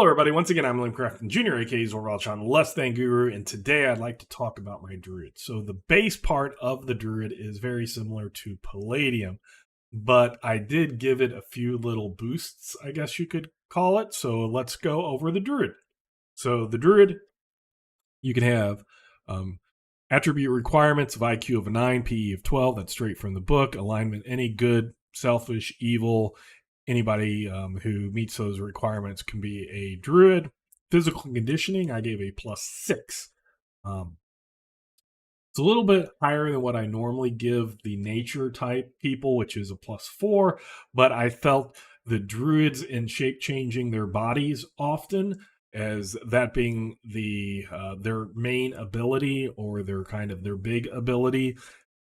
Hello, everybody. Once again, I'm Liam Crafton Jr., aka Zorvalchon, Less Than Guru, and today I'd like to talk about my Druid. So the base part of the Druid is very similar to Palladium, but I did give it a few little boosts, I guess you could call it. So let's go over the Druid. So the Druid, you can have attribute requirements of IQ of a 9, PE of 12. That's straight from the book. Alignment, any good, selfish, evil, anybody who meets those requirements can be a druid. Physical conditioning, I gave a +6. It's a little bit higher than what I normally give the nature type people, which is a +4, but I felt the druids in shape changing their bodies often, as that being their main ability, or their big ability,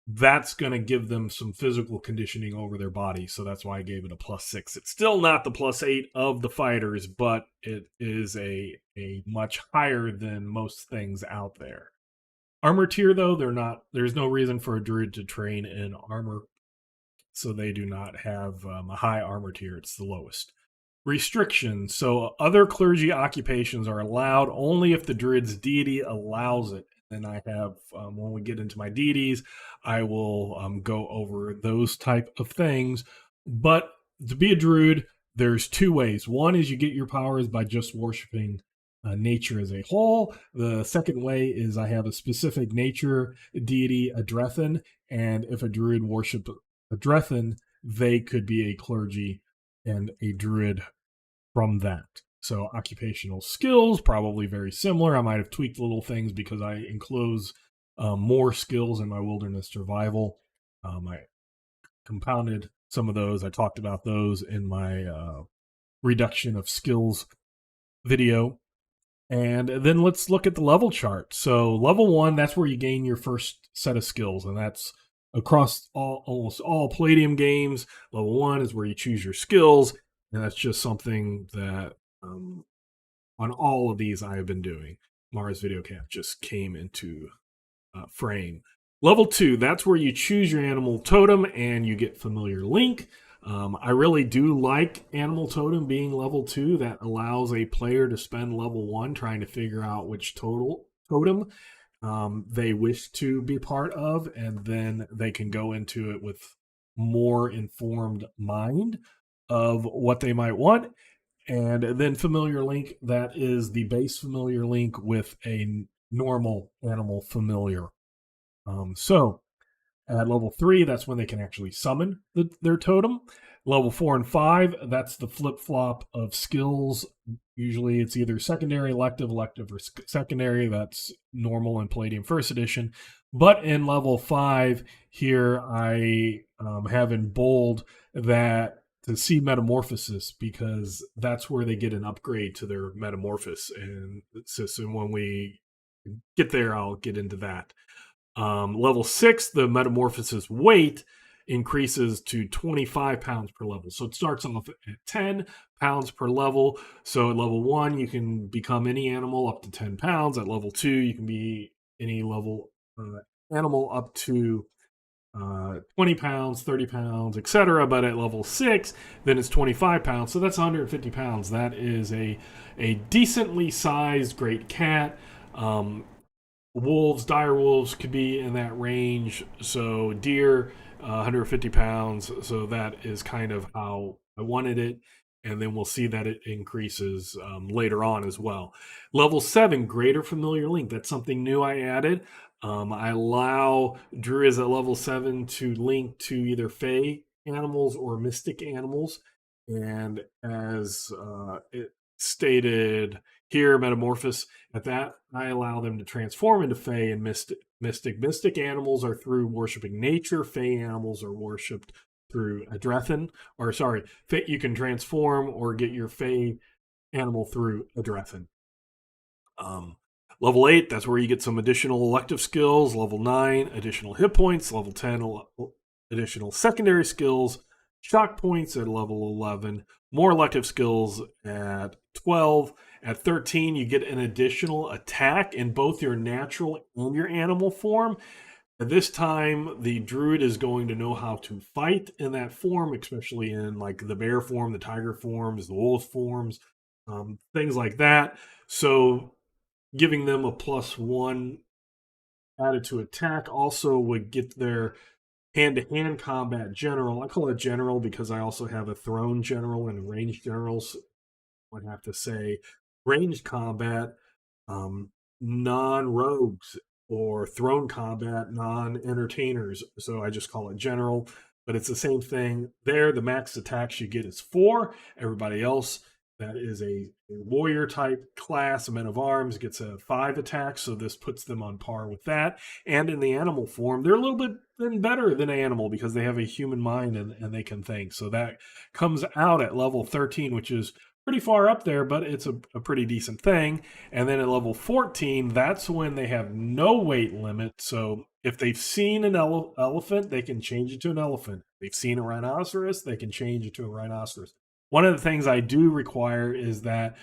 that's going to give them some physical conditioning over their body. So that's why I gave it a +6. It's still not the +8 of the fighters, but it is a much higher than most things out there. Armor tier, though, there's no reason for a druid to train in armor. So they do not have a high armor tier. It's the lowest. Restrictions. So other clergy occupations are allowed only if the druid's deity allows it. And I have, when we get into my deities, I will go over those type of things. But to be a druid, there's two ways. One is you get your powers by just worshiping nature as a whole. The second way is I have a specific nature deity, a Drethin, and if a druid worship a Drethin, they could be a clergy and a druid from that. So occupational skills, probably very similar. I might have tweaked little things because I enclose more skills in my wilderness survival. I compounded some of those. I talked about those in my reduction of skills video. And then let's look at the level chart. So level 1, that's where you gain your first set of skills, and that's across almost all Palladium games. Level 1 is where you choose your skills, and that's just something that on all of these I have been doing. Mars Video Camp just came into frame. Level 2, that's where you choose your animal totem and you get familiar link. I really do like animal totem being level 2. That allows a player to spend level 1 trying to figure out which totem they wish to be part of, and then they can go into it with more informed mind of what they might want. And then familiar link, that is the base familiar link with a normal animal familiar. So at level 3, that's when they can actually summon their totem. Level 4 and 5, that's the flip-flop of skills. Usually it's either secondary, elective, or secondary. That's normal in Palladium First Edition. But in level 5 here, I have in bold that to see metamorphosis, because that's where they get an upgrade to their metamorphosis. And when we get there, I'll get into that. Level 6, the metamorphosis weight increases to 25 pounds per level. So it starts off at 10 pounds per level. So at level 1, you can become any animal up to 10 pounds. At level 2, you can be any level animal up to 20 pounds, 30 pounds, etc. But at level 6, then it's 25 pounds. So that's 150 pounds. That is a decently sized great cat. Wolves, dire wolves could be in that range. So deer, 150 pounds. So that is kind of how I wanted it. And then we'll see that it increases later on as well. Level 7, greater familiar link. That's something new I added. I allow druids at level 7 to link to either fey animals or mystic animals. And as it stated here, metamorphosis, at that I allow them to transform into fey and mystic. Mystic animals are through worshiping nature. Fey animals are worshipped through a Drethin. Or sorry, you can transform or get your fey animal through a Drethin. Level 8, that's where you get some additional elective skills. Level 9, additional hit points. Level 10, additional secondary skills. Shock points at level 11. More elective skills at 12. At 13, you get an additional attack in both your natural and your animal form. At this time, the druid is going to know how to fight in that form, especially in like the bear form, the tiger forms, the wolf forms. things like that. So giving them a +1 added to attack also would get their hand-to-hand combat general. I call it general because I also have a thrown general and ranged generals. I would have to say ranged combat, um, non-rogues, or thrown combat, non-entertainers. So I just call it general, but it's the same thing there. The max attacks you get is 4. Everybody else that is a warrior type class, a men of arms, gets a 5 attack. So this puts them on par with that. And in the animal form, they're a little bit better than animal because they have a human mind, and they can think. So that comes out at level 13, which is pretty far up there, but it's a pretty decent thing. And then at level 14, that's when they have no weight limit. So if they've seen an elephant, they can change it to an elephant. If they've seen a rhinoceros, they can change it to a rhinoceros. One of the things I do require is that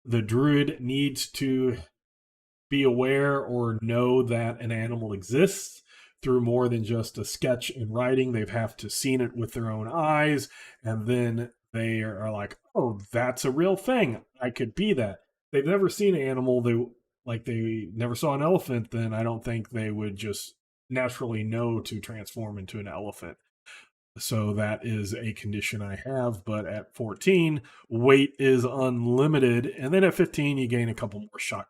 the druid needs to be aware or know that an animal exists through more than just a sketch in writing. They've have to seen it with their own eyes, and then they are like, oh, that's a real thing. I could be that. They've never seen an animal. They never saw an elephant. Then I don't think they would just naturally know to transform into an elephant. So that is a condition I have. But at 14, weight is unlimited. And then at 15, you gain a couple more shock.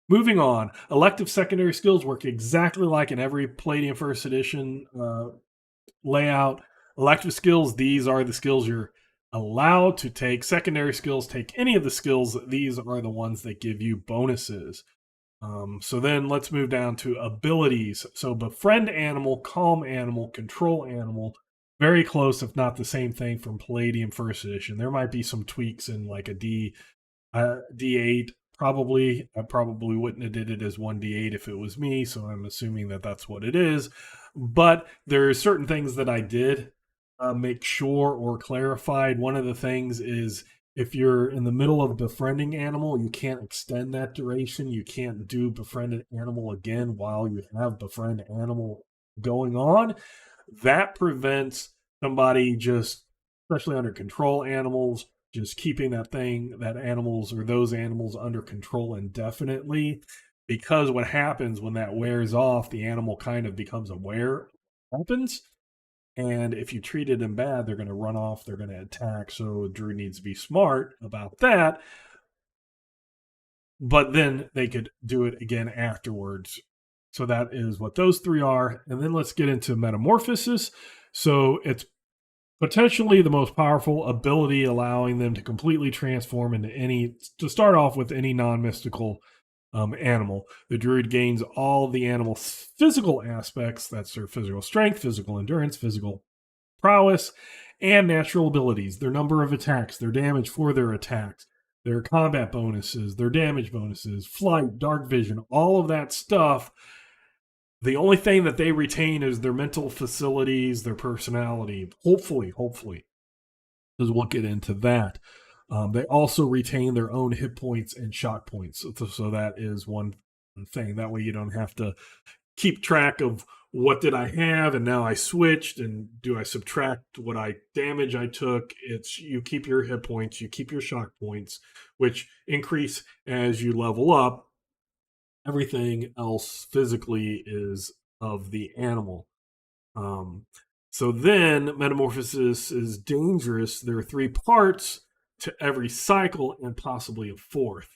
Moving on, elective secondary skills work exactly like in every Palladium First Edition layout. Elective skills, these are the skills you're allowed to take. Secondary skills, take any of the skills. These are the ones that give you bonuses. So then let's move down to abilities. So befriend animal, calm animal, control animal. Very close, if not the same thing from Palladium First Edition. There might be some tweaks in like a D8. Probably, I probably wouldn't have did it as 1d8 if it was me, so I'm assuming that that's what it is. But there are certain things that I did make sure or clarified. One of the things is if you're in the middle of befriending animal, you can't extend that duration. You can't do befriended animal again while you have befriend animal going on. That prevents somebody just, especially under control animals, just keeping that animals or those animals under control indefinitely. Because what happens when that wears off, the animal kind of becomes aware of what happens. And if you treated them bad, they're going to run off, they're going to attack. So Drew needs to be smart about that. But then they could do it again afterwards. So that is what those 3 are. And then let's get into metamorphosis. So it's potentially the most powerful ability, allowing them to completely transform to start off with any non-mystical animal. The druid gains all the animal's physical aspects. That's their physical strength, physical endurance, physical prowess, and natural abilities. Their number of attacks, their damage for their attacks, their combat bonuses, their damage bonuses, flight, dark vision, all of that stuff. The only thing that they retain is their mental facilities, their personality. Hopefully, because we'll get into that. They also retain their own hit points and shock points. So that is one thing. That way you don't have to keep track of what did I have and now I switched and do I subtract what damage I took. It's you keep your hit points, you keep your shock points, which increase as you level up. Everything else physically is of the animal. So then metamorphosis is dangerous. There are 3 parts to every cycle and possibly a 4th.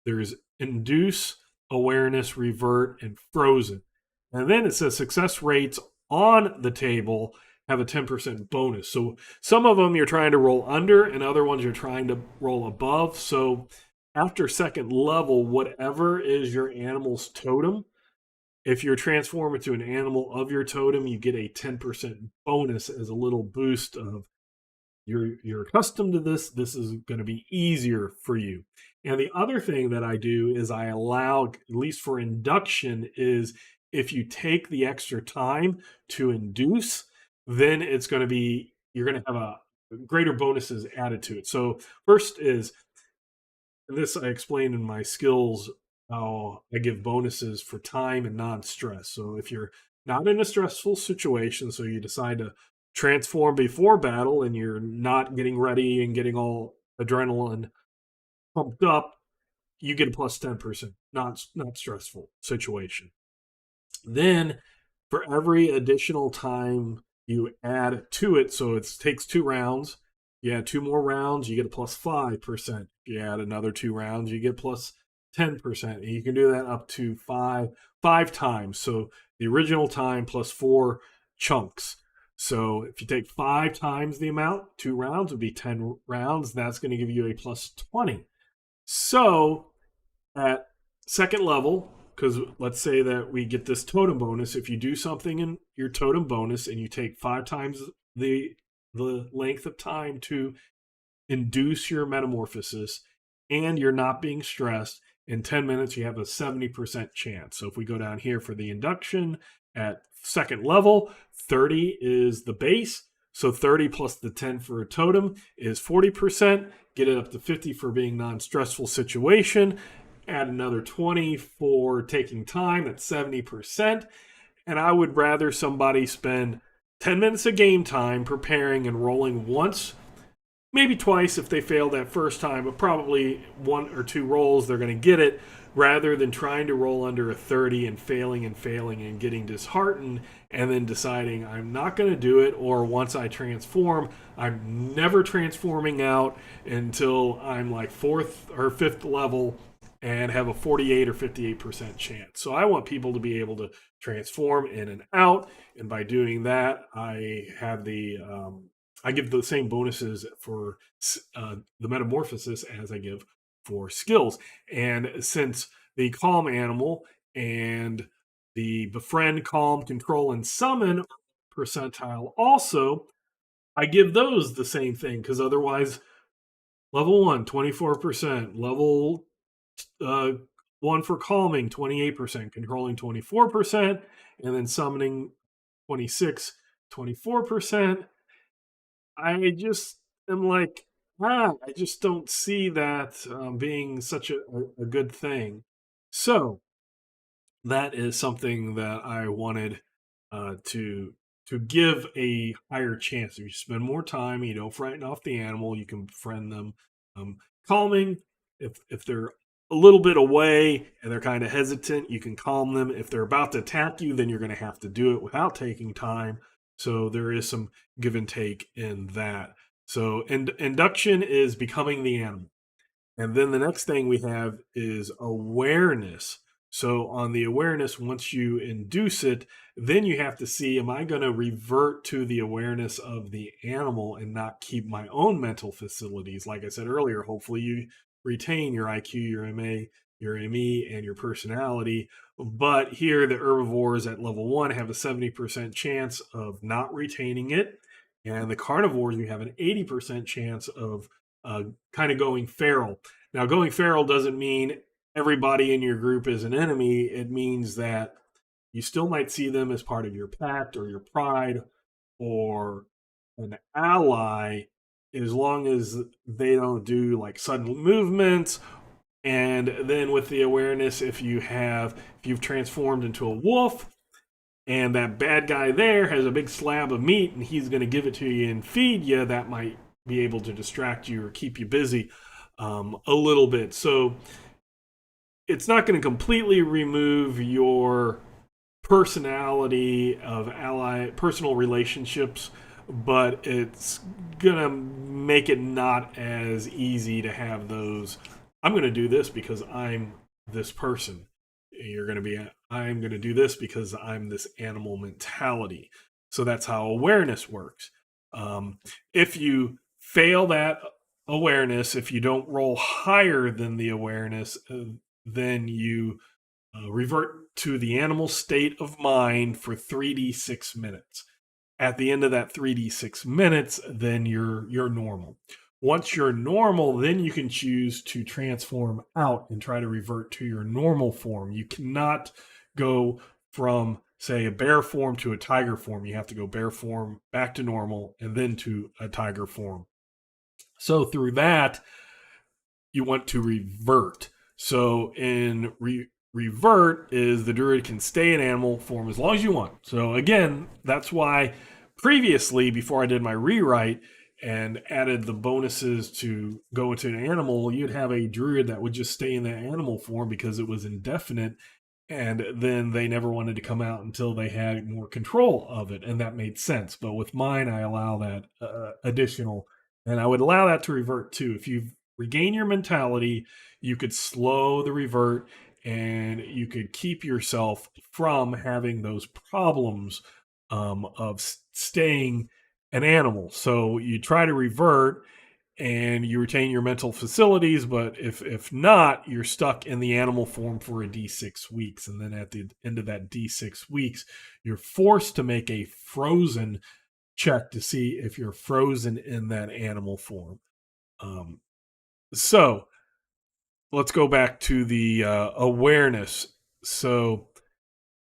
There's induce, awareness, revert, and frozen. And then it says success rates on the table have a 10% bonus. So some of them you're trying to roll under and other ones you're trying to roll above. So after second level, whatever is your animal's totem, if you're transformed into an animal of your totem, you get a 10% bonus as a little boost of you're accustomed to this. This is going to be easier for you. And the other thing that I do is I allow, at least for induction, is if you take the extra time to induce, then it's going to be, you're going to have a greater bonuses added to it. So first is, and this I explained in my skills, how I give bonuses for time and non-stress. So if you're not in a stressful situation, so you decide to transform before battle and you're not getting ready and getting all adrenaline pumped up, you get a plus 10%, not stressful situation. Then for every additional time you add to it, so it takes 2 rounds, you add 2 more rounds, you get a plus 5%. You add another 2 rounds, you get plus 10%. And you can do that up to five times. So the original time plus 4 chunks. So if you take 5 times the amount, 2 rounds would be 10 rounds. That's going to give you a plus 20. So at second level, because let's say that we get this totem bonus, if you do something in your totem bonus and you take 5 times the length of time to induce your metamorphosis and you're not being stressed, in 10 minutes you have a 70% chance. So if we go down here for the induction at second level, 30 is the base. So 30 plus the 10 for a totem is 40%. Get it up to 50 for being non-stressful situation. Add another 20 for taking time. That's 70%. And I would rather somebody spend 10 minutes of game time preparing and rolling once, maybe twice if they fail that first time, but probably 1 or 2 rolls they're going to get it, rather than trying to roll under a 30 and failing and getting disheartened and then deciding I'm not going to do it, or once I transform, I'm never transforming out until I'm like 4th or 5th level and have a 48 or 58% chance. So I want people to be able to transform in and out, and by doing that, I have I give the same bonuses for the metamorphosis as I give for skills. And since the calm animal and the befriend, calm, control, and summon percentile also, I give those the same thing, because otherwise, level 1, 24%, level 1 for calming, 28%, controlling 24%, and then summoning 26, 24%. I just am like, I just don't see that being such a good thing. So that is something that I wanted to give a higher chance. If you spend more time, you don't frighten off the animal, you can befriend them. Calming, if they're a little bit away and they're kind of hesitant, you can calm them. If they're about to attack you, then you're going to have to do it without taking time. So there is some give and take in that. So induction is becoming the animal. And then the next thing we have is awareness. So on the awareness, once you induce it, then you have to see, am I going to revert to the awareness of the animal and not keep my own mental facilities? Like I said earlier, hopefully you retain your IQ, your MA, your ME, and your personality. But here, the herbivores at level 1 have a 70% chance of not retaining it. And the carnivores, you have an 80% chance of kind of going feral. Now, going feral doesn't mean everybody in your group is an enemy. It means that you still might see them as part of your pact or your pride or an ally, as long as they don't do like sudden movements. And then with the awareness, if you've transformed into a wolf and that bad guy there has a big slab of meat and he's going to give it to you and feed you, that might be able to distract you or keep you busy a little bit. So it's not going to completely remove your personality of personal relationships, but it's going to make it not as easy to have those, I'm going to do this because I'm this person. I'm going to do this because I'm this animal mentality. So that's how awareness works. If you fail that awareness, if you don't roll higher than the awareness, then you revert to the animal state of mind for 3d6 minutes. At the end of that 3d6 minutes, then you're normal. Once you're normal, then you can choose to transform out and try to revert to your normal form. You cannot go from, say, a bear form to a tiger form. You have to go bear form back to normal and then to a tiger form. So through that, you want to revert. So in revert is the druid can stay in animal form as long as you want. So again, that's why previously, before I did my rewrite, and added the bonuses to go into an animal, you'd have a druid that would just stay in that animal form because it was indefinite, and then they never wanted to come out until they had more control of it, and that made sense. But with mine, I allow that additional, and I would allow that to revert too. If you regain your mentality, you could slow the revert, and you could keep yourself from having those problems of staying an animal. So you try to revert and you retain your mental facilities, but if not, you're stuck in the animal form for a D6 weeks, and then at the end of that D6 weeks, you're forced to make a frozen check to see if you're frozen in that animal form. So let's go back to the awareness. So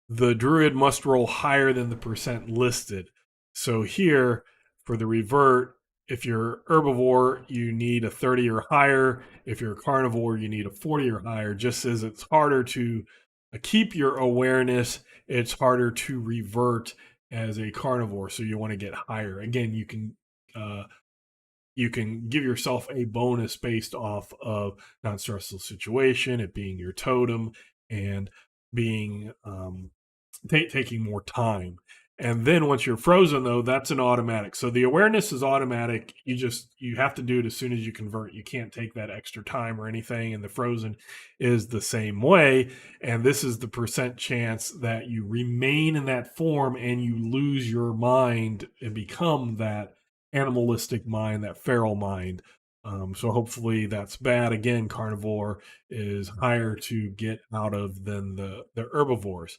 the druid must roll higher than the percent listed. So here, for the revert, if you're herbivore, you need a 30 or higher. If you're a carnivore, you need a 40 or higher. Just as it's harder to keep your awareness, it's harder to revert as a carnivore. So you want to get higher. Again, you can give yourself a bonus based off of non-stressful situation, it being your totem, and being taking more time. And then once you're frozen, though, that's an automatic. So the awareness is automatic. You have to do it as soon as you convert. You can't take that extra time or anything. And the frozen is the same way. And this is the percent chance that you remain in that form and you lose your mind and become that animalistic mind, that feral mind. So hopefully that's bad. Again, carnivore is higher to get out of than the herbivores.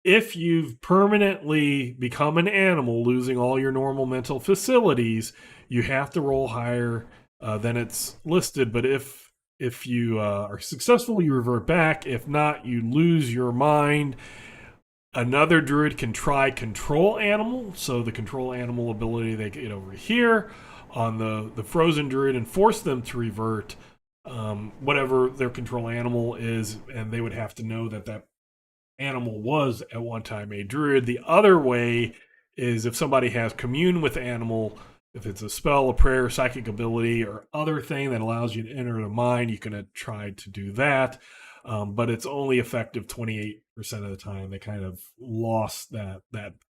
If you've permanently become an animal, losing all your normal mental facilities, you have to roll higher than it's listed. But if you are successful, you revert back. If not, you lose your mind. Another druid can try control animal. So the control animal ability, they get over here on the frozen druid and force them to revert whatever their control animal is, and they would have to know that animal was at one time a druid. The other way is if somebody has commune with animal, if it's a spell, a prayer, psychic ability, or other thing that allows you to enter the mind, you can try to do that. But it's only effective 28% of the time. They kind of lost that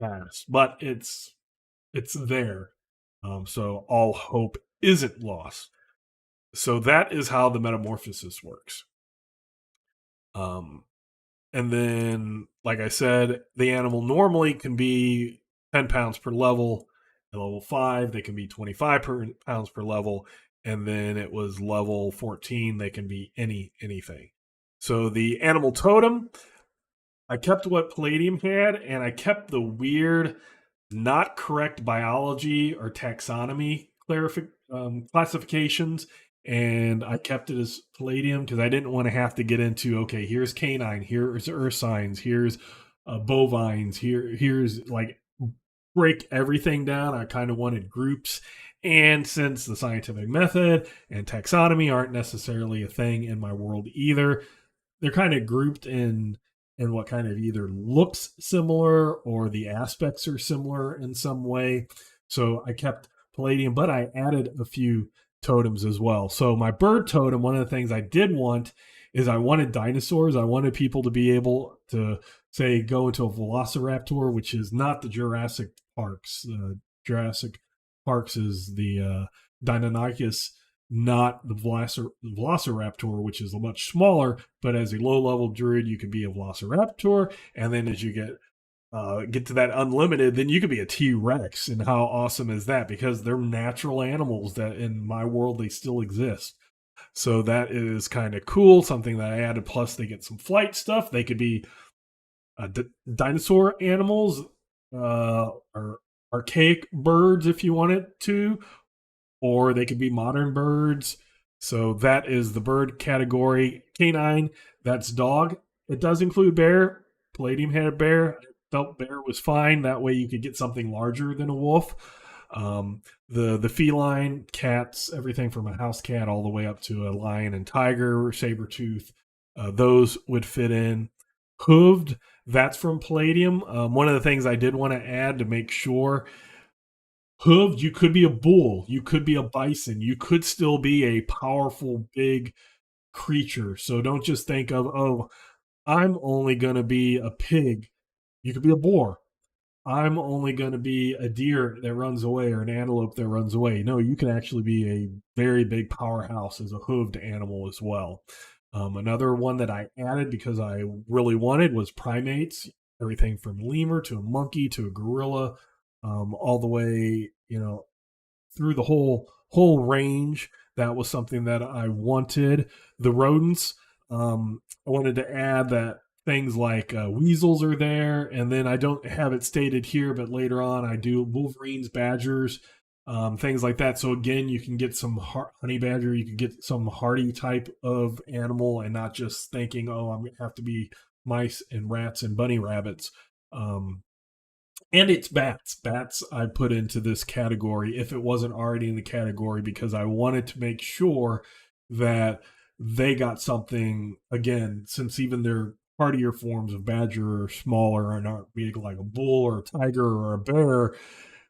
pass, but it's there. So all hope isn't lost. So that is how the metamorphosis works. And then, like I said, the animal normally can be 10 pounds per level. At level 5, they can be 25 pounds per level. And then it was level 14, they can be anything. So the animal totem, I kept what Palladium had, and I kept the weird, not correct biology or taxonomy classifications, and I kept it as Palladium because I didn't want to have to get into, okay, here's canine, here's ursines, here's bovines, here's like break everything down. I kind of wanted groups. And since the scientific method and taxonomy aren't necessarily a thing in my world either, they're kind of grouped in what kind of either looks similar or the aspects are similar in some way. So I kept Palladium, but I added a few totems as well. So my bird totem, one of the things I did want is I wanted dinosaurs. I wanted people to be able to, say, go into a velociraptor, which is not the Jurassic Parks. Jurassic Parks is the Deinonychus, not the Velociraptor, which is much smaller. But as a low-level druid, you can be a Velociraptor, and then as you get to that unlimited, then you could be a T-Rex. And how awesome is that? Because they're natural animals that in my world they still exist. So that is kind of cool. Something that I added. Plus, they get some flight stuff. They could be dinosaur animals, or archaic birds if you wanted to, or they could be modern birds. So that is the bird category. Canine, that's dog. It does include bear. Palladium had a bear. I felt bear was fine. That way you could get something larger than a wolf. The feline, cats, everything from a house cat all the way up to a lion and tiger, saber tooth, those would fit in. Hooved, that's from Palladium. One of the things I did want to add to make sure Hooved, you could be a bull, you could be a bison, you could still be a powerful, big creature. So don't just think of, oh, I'm only going to be a pig. You could be a boar. I'm only going to be a deer that runs away or an antelope that runs away. No, you can actually be a very big powerhouse as a hooved animal as well. Another one that I added because I really wanted was primates, everything from lemur to a monkey to a gorilla, all the way, through the whole range. That was something that I wanted. The rodents, I wanted to add that things like weasels are there, and then I don't have it stated here, but later on I do wolverines, badgers, things like that. So again, you can get some honey badger, you can get some hardy type of animal, and not just thinking, oh, I'm gonna have to be mice and rats and bunny rabbits. Um, and it's bats. Bats I put into this category if it wasn't already in the category because I wanted to make sure that they got something again, since even their hardier forms of badger are smaller and aren't big like a bull or a tiger or a bear,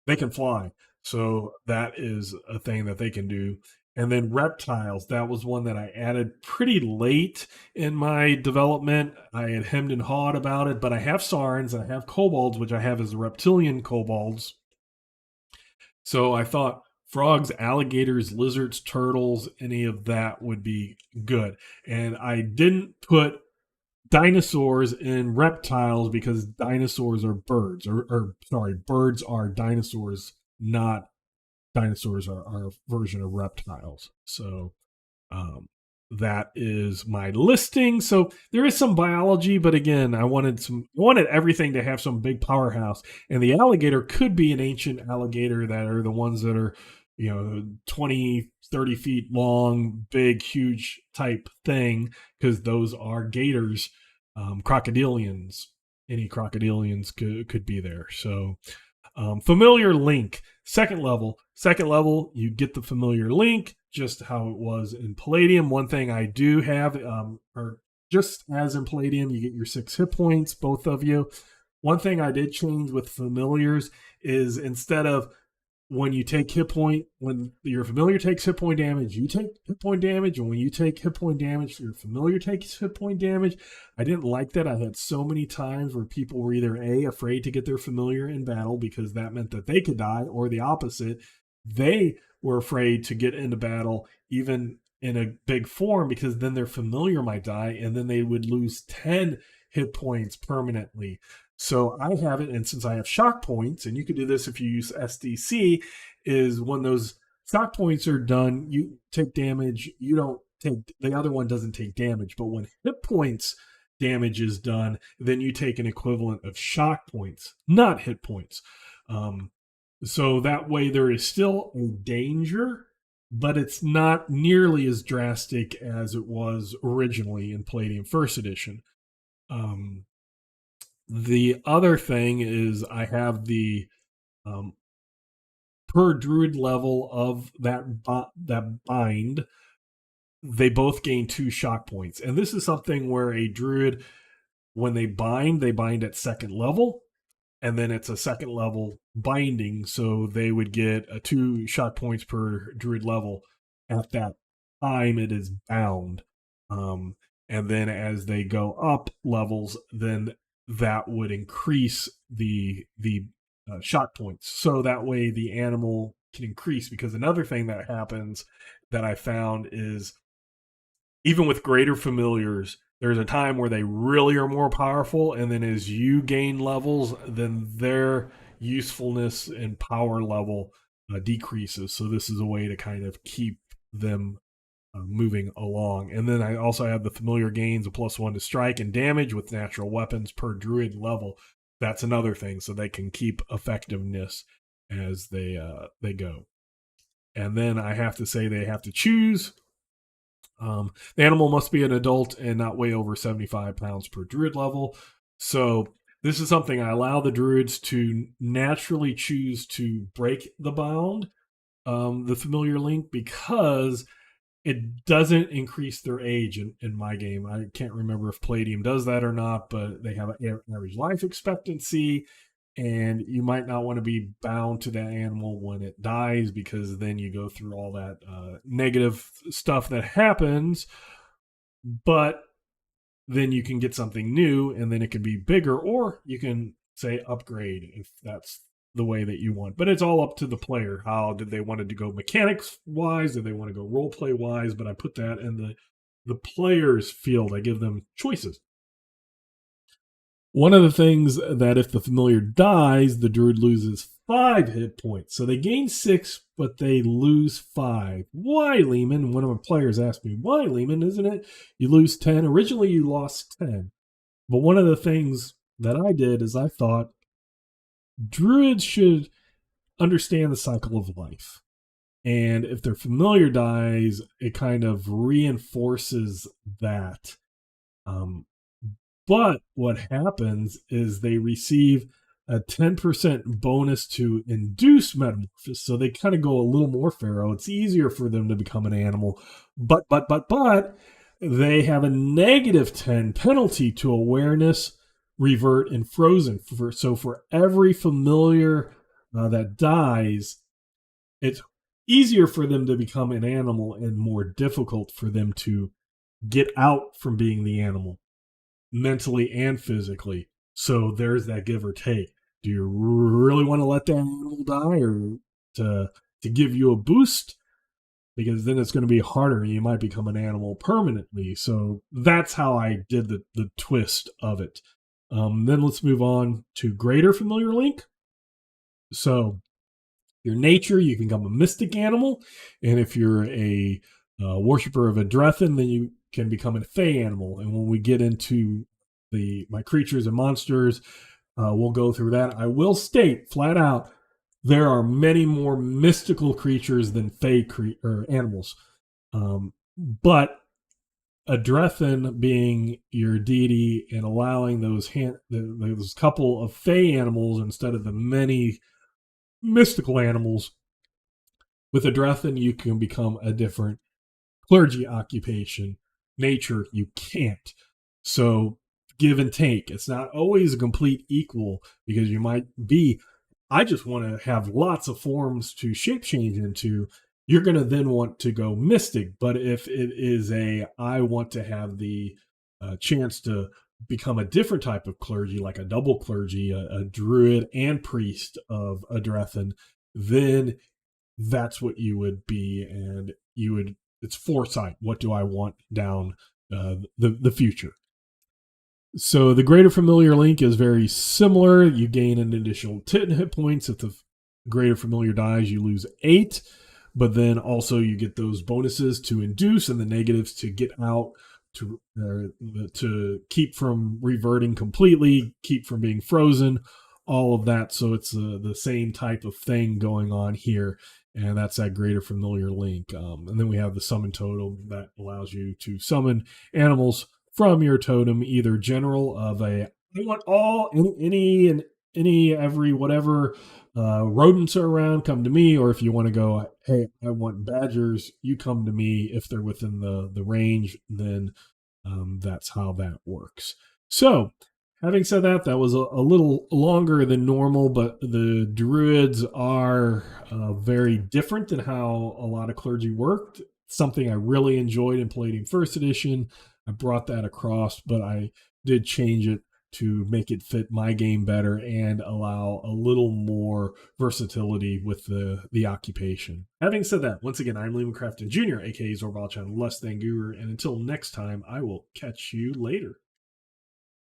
they can fly. So that is a thing that they can do. And then reptiles, that was one that I added pretty late in my development. I had hemmed and hawed about it, but I have sarns and I have kobolds, which I have as reptilian kobolds. So I thought frogs, alligators, lizards, turtles, any of that would be good. And I didn't put dinosaurs in reptiles because dinosaurs are birds, or sorry, birds are dinosaurs, not dinosaurs are a version of reptiles. So um, that is my listing. So there is some biology, but again, I wanted everything to have some big powerhouse. And the alligator could be an ancient alligator that are the ones that are, 20, 30 feet long, big, huge type thing, because those are gators, crocodilians. Any crocodilians could be there. So familiar link, second level. Second level, you get the familiar link, just how it was in Palladium. One thing I do have, or just as in Palladium, you get your 6 hit points, both of you. One thing I did change with familiars is instead of when your familiar takes hit point damage, you take hit point damage, and when you take hit point damage, your familiar takes hit point damage. I didn't like that. I had so many times where people were either afraid to get their familiar in battle because that meant that they could die, or the opposite, they were afraid to get into battle even in a big form because then their familiar might die and then they would lose 10 hit points permanently. So I have it, and since I have shock points, and you could do this if you use SDC, is when those shock points are done, you take damage. You don't take, the other one doesn't take damage, but when hit points damage is done, then you take an equivalent of shock points, not hit points. So that way there is still a danger, but it's not nearly as drastic as it was originally in Palladium First Edition. The other thing is I have the um, per druid level of that bind. They both gain 2 shock points, and this is something where a druid, when they bind at second level, and then it's a second level binding, so they would get a 2 shock points per druid level at that time it is bound. Um, and then as they go up levels, then that would increase the shock points. So that way the animal can increase. Because another thing that happens that I found is even with greater familiars, there's a time where they really are more powerful, and then as you gain levels, then their usefulness and power level decreases. So this is a way to kind of keep them moving along. And then I also have the familiar gains of +1 to strike and damage with natural weapons per druid level. That's another thing, so they can keep effectiveness as they go. And then I have to say they have to choose. The animal must be an adult and not weigh over 75 pounds per druid level. So this is something I allow the druids to naturally choose to break the bound, the familiar link, because it doesn't increase their age in my game. I can't remember if Palladium does that or not, but they have an average life expectancy. and you might not want to be bound to that animal when it dies, because then you go through all that negative stuff that happens. But then you can get something new, and then it can be bigger, or you can say upgrade if that's the way that you want. But it's all up to the player. How did they want to go mechanics wise? Did they want to go role play wise? But I put that in the player's field. I give them choices. One of the things that if the familiar dies, the druid loses 5 hit points. So they gain 6, but they lose 5. Why, Lehman? One of my players asked me, why, Lehman? Isn't it you lose 10? Originally, you lost 10. But one of the things that I did is I thought druids should understand the cycle of life. And if their familiar dies, it kind of reinforces that. But what happens is they receive a 10% bonus to induce metamorphosis. So they kind of go a little more pharaoh. It's easier for them to become an animal. But they have a negative 10 penalty to awareness, revert, and frozen. So for every familiar that dies, it's easier for them to become an animal and more difficult for them to get out from being the animal, mentally and physically. So there's that give or take. Do you really want to let that animal die, or to give you a boost? Because then it's going to be harder and you might become an animal permanently. So that's how I did the twist of it. Then let's move on to greater familiar link. So your nature, you can become a mystic animal. And if you're a worshiper of a Drethin, then you can become a fey animal. And when we get into my creatures and monsters, we'll go through that. I will state flat out, there are many more mystical creatures than fey or animals. But a Drethin being your deity and allowing those couple of fey animals instead of the many mystical animals, with a Drethin you can become a different clergy occupation. Nature, you can't. So give and take. It's not always a complete equal, because you might be, I just want to have lots of forms to shape change into. You're going to then want to go mystic. But if it is I want to have the chance to become a different type of clergy, like a double clergy, a druid and priest of a Drethin, then that's what you would be. And it's foresight. What do I want down the future? So the greater familiar link is very similar. You gain an additional 10 hit points. If the greater familiar dies, you lose 8. But then also you get those bonuses to induce and the negatives to get out, to keep from reverting completely, keep from being frozen, all of that. So it's the same type of thing going on here. And that's that greater familiar link. And then we have the summon totem that allows you to summon animals from your totem, either general of I want all, every, whatever rodents are around, come to me. Or if you want to go, hey, I want badgers, you come to me. If they're within the range, then that's how that works. So having said that, that was a little longer than normal, but the druids are very different than how a lot of clergy worked. Something I really enjoyed in Palladium First Edition. I brought that across, but I did change it to make it fit my game better and allow a little more versatility with the occupation. Having said that, once again, I'm Liam Crafton Jr., aka Zorbalchan Less Than Guru, and until next time, I will catch you later.